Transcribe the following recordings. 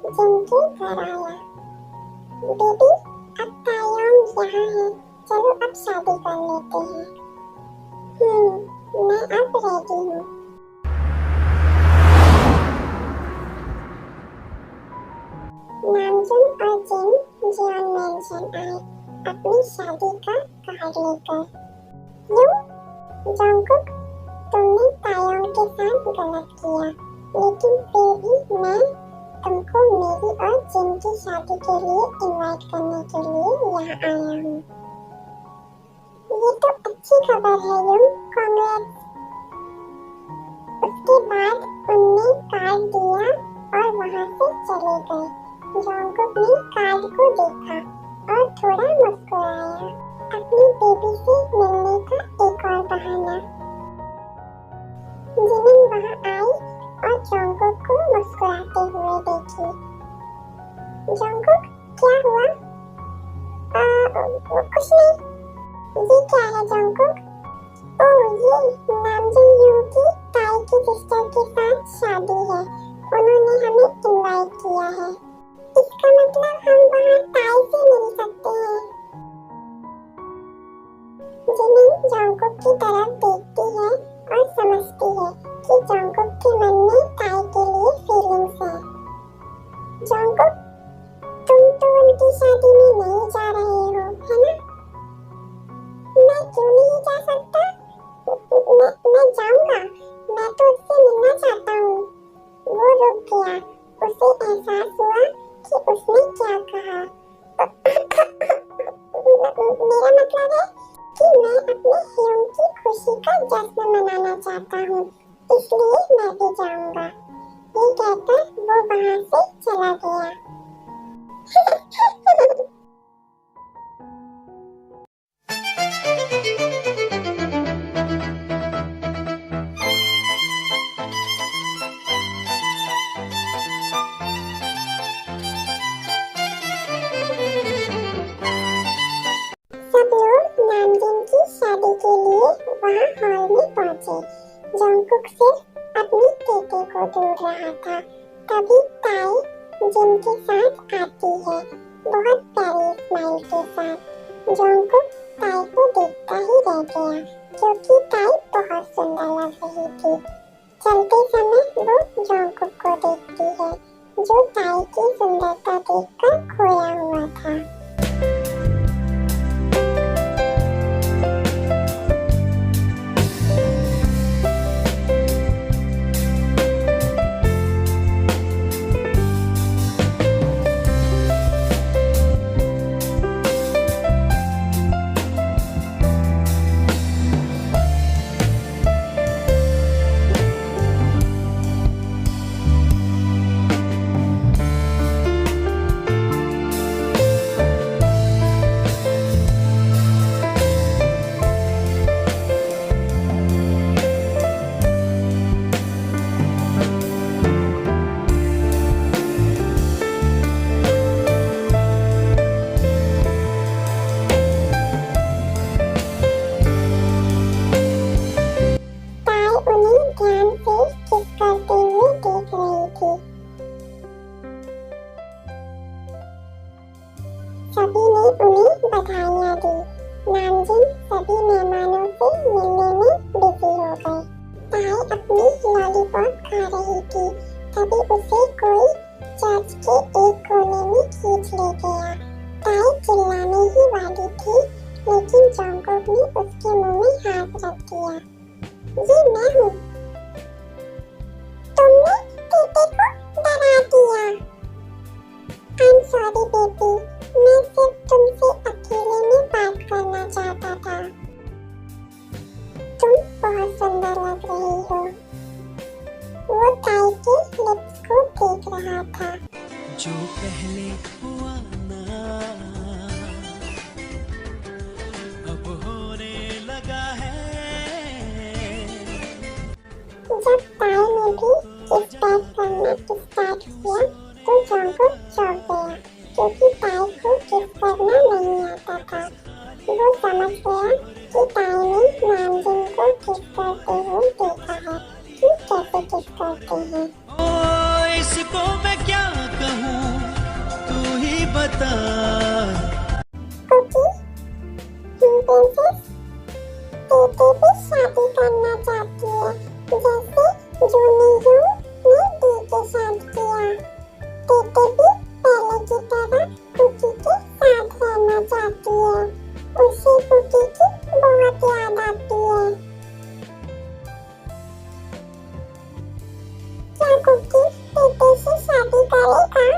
जिनके घर आया। बेबी, अब तायॉन्ग यहाँ है, चलो अब शादी कर लेते हैं। मैं अब रेडी हूँ। नामजून और जियोन मेंशन आए अपनी शादी का कार्ड लेकर। यूं, जंगकुक, तुमने तायॉन्ग के साथ गलत किया, लेकिन फिर भी मैं तुमको मेरी और जिन की शादी के लिए इनवाइट करने के लिए यहाँ आया हूँ। ये तो अच्छी खबर है यूं, कांग्रेट्स। उसके बाद उनने कार्ड दिया और वहाँ से चले गए। जंगकुक ने कार्ड को देखा और थोड़ा मुस्कुराया। अपनी बेबी से मिलने का एक और बहाना। जिमिन वहाँ आई और जंगकुक को मुस्कुराते हुए देखी। जंगकुक, क्या हुआ? कुछ नहीं। ये क्या है जंगकुक? ओह, ये नामजून यूं की ताई की सिस्टर के साथ शादी है। उन्होंने हमें इनवाइट किया है। इसका मतलब हम वहाँ ताई से मिल सकते हैं। जिमिन जंगकुक की तरफ देखती है और समझती है कि जंगकुक के मन में ताई के लिए फीलिंग्स है। जंगकुक, तुम तो उनकी शादी में नहीं जा रहे हो, है ना? मैं क्यों नहीं जा सकता? मैं जाऊंगा। मैं तो उससे मिलना चाहता हूँ। वो रुक गया। उसे एहसास हुआ कि उसने क्या कहा। मेरा मतलब है कि मैं अपने ह्यूम की खुशी का जश्न मनाना चाहता हूँ, इसलिए मैं भी जाऊंगा। ये कहकर वो वहाँ से चला गया। सब लोग नामजून की शादी के लिए वहाँ हॉल में पहुँचे। जंगकुक सिर्फ अपनी केके को ढूंढ रहा था। तभी ताई जिन के साथ आती है, बहुत प्यारी स्माइल के साथ। जंगकुक ताई को देखता ही रह गया, क्योंकि ताई बहुत सुंदर लग रही थी। चलते समय वो जंगकुक को देखती है, जो ताई की सुंदरता देखकर खोया हुआ था। सभी ने उन्हें बधाइयाँ दी। नामजून सभी मेहमानों से मिलने में बिजी हो गए। ताई अपनी लॉलीपॉप खा रही थी, तभी उसे कोई चर्च के एक कोने में खींच ले गया। ताई चिल्लाने ही वाली थी, लेकिन जंगकुक ने उसके मुंह में हाथ रख दिया। ये मैं हूँ। तुमने केके को डरा दिया। I'm sorry बेबी, मैं सिर्फ तुमसे अकेले में बात करना चाहता था। तुम बहुत सुंदर लग रही हो। वो ताई के लिप्स को देख रहा था। जो पहले हुआ ना, अब होने लगा है। जब ताई ने भी किस बैक करना स्टार्ट किया, तो जंगकुक चौंक गया, क्योंकि ताई को किस करना नहीं आता था। वो समझ गया कि ताई ने नामजून को किस करते हुए देखा है कि कैसे किस करते हैं। ओ, इसको मैं क्या कहूँ। हूँ तू ही बता। कुकी, प्रिंसेस टीटी भी शादी करना चाहती है, जैसे जूनियरों ने डी के साथ किया। टीटी भी पहले की तरह कुकी के साथ रहना चाहती है। उसे कुकी की बहुत याद आती है। क्या कुकी टीटी से शादी करेगा?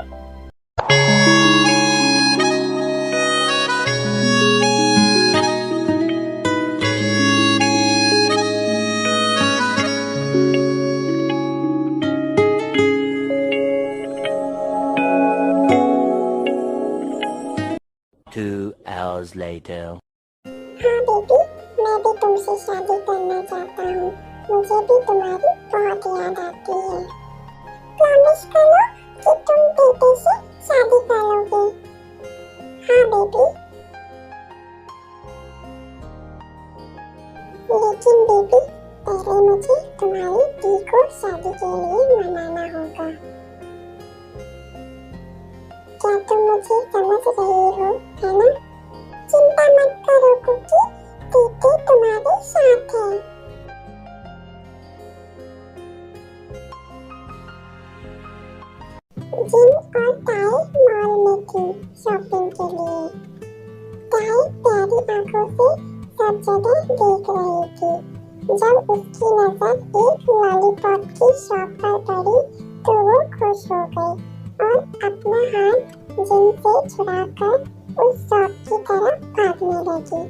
2 hours later. हाँ बेबी, मैं भी तुमसे शादी करना चाहता हूँ। मुझे भी तुम्हारी बहुत याद आती है। प्रॉमिस करो कि तुम बेटे से शादी करोगे। हाँ बेबी। लेकिन बेबी, पहले मुझे तुम्हारी दी को शादी के लिए मनाना होगा। क्या तुम मुझे समझ रही हो, है ना? चिंता मत करो कुकी, टीटी तुम्हारे साथ है। जिन और ताई मॉल में थी शॉपिंग के लिए। ताई प्यारी आंखों से सब जगह देख रही थी। जब उसकी नजर एक लॉलीपॉप की शॉप पर पड़ी तो वो खुश हो गई और अपना हाथ जिन से छुड़ाकर उस शॉप की तरफ भागने लगी।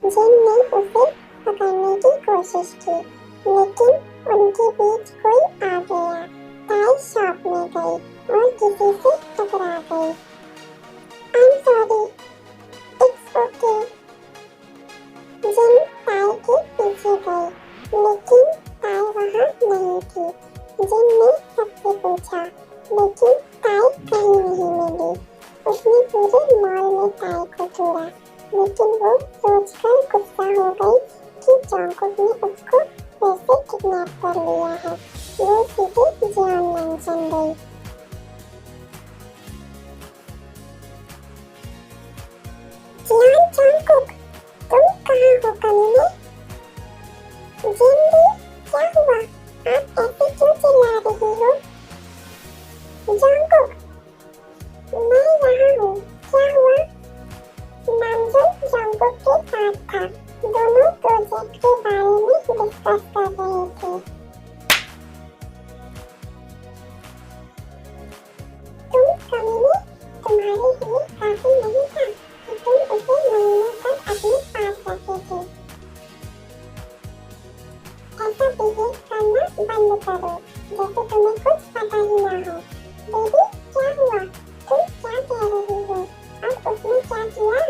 जिन ने उसे पकड़ने की कोशिश की, लेकिन उनके बीच कोई आ गया। ताई शॉप में गई और किसी से टकरा गई। I'm sorry, it's okay। जिन ताई के पीछे गई, लेकिन ताई वहाँ नहीं थी। जिन ने सबसे पूछा, लेकिन ताई कहीं नहीं मिली। उसने पूरे मॉल में ताई को ढूंढा, लेकिन वो सोचकर गुस्सा हो गई कि जॉन्गकुक ने उसको फिर से किडनैप कर लिया है। वो सीधे जियोन मैंशन गई। जियोन जॉन्गकुक, तुम कहाँ हो कमीने? जिन, क्या हुआ? आप ऐसे क्यों चिल्ला रही हो? जॉन्गकुक, मैं यहाँ हूँ, क्या हुआ? नामजोन जॉन्गकुक के साथ था। दोनों प्रोजेक्ट के बारे में डिस्कस कर रहे थे। तुम कमीने, तुम्हारे लिए काफी नहीं था कि तुम उसे महीनों तक अपने पास रखे थे। ऐसा बिहेव करना बंद करो, जैसे तुम्हें कुछ पता ही ना हो। बेबी, क्या हुआ? तुम क्या कह रही हो? और उसने क्या किया?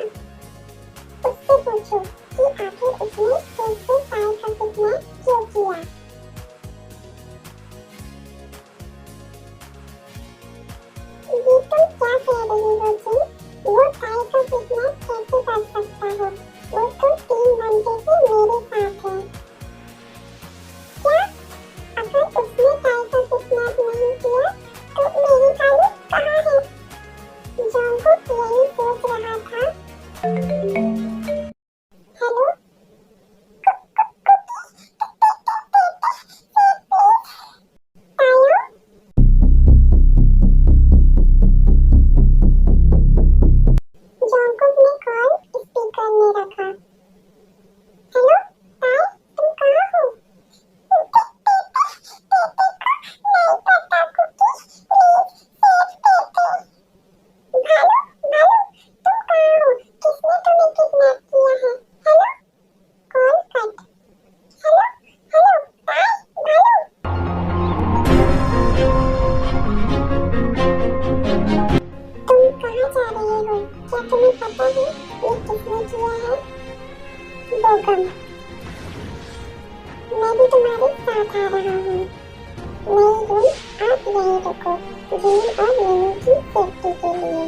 उससे पूछो कि आखिर उसने फिर से ताई का किडनैप क्यों किया। ये तुम क्या कह रही हो जिन? वो ताई का किडनैप कैसे कर सकता है? वो तो 3 घंटे से मेरे साथ है। क्या? अगर उसने ताई का किडनैप नहीं किया तो मेरी ताई कहाँ है? जॉन्गकुक यही सोच रहा था। हेलो? ताइयों? जॉन्गकुक ने कॉल स्पीकर में रखा। हेलो ताई, तुम कहाँ हो? नहीं पता कुकी, प्लीज सेव टीटी। भालू, भालू, तुम कहाँ हो? किसने तुम्हें किडनैप किया है? Hello? Call cut. Hello, hello, ताई, भालू। तुम कहाँ जा रही हो? क्या तुम्हें पता है ये किसने किया है? बोगम। मैं भी तुम्हारे साथ आ रहा हूँ। नहीं रूम, आप यहीं रुको, जिन और मिनी की सेफ्टी के लिए।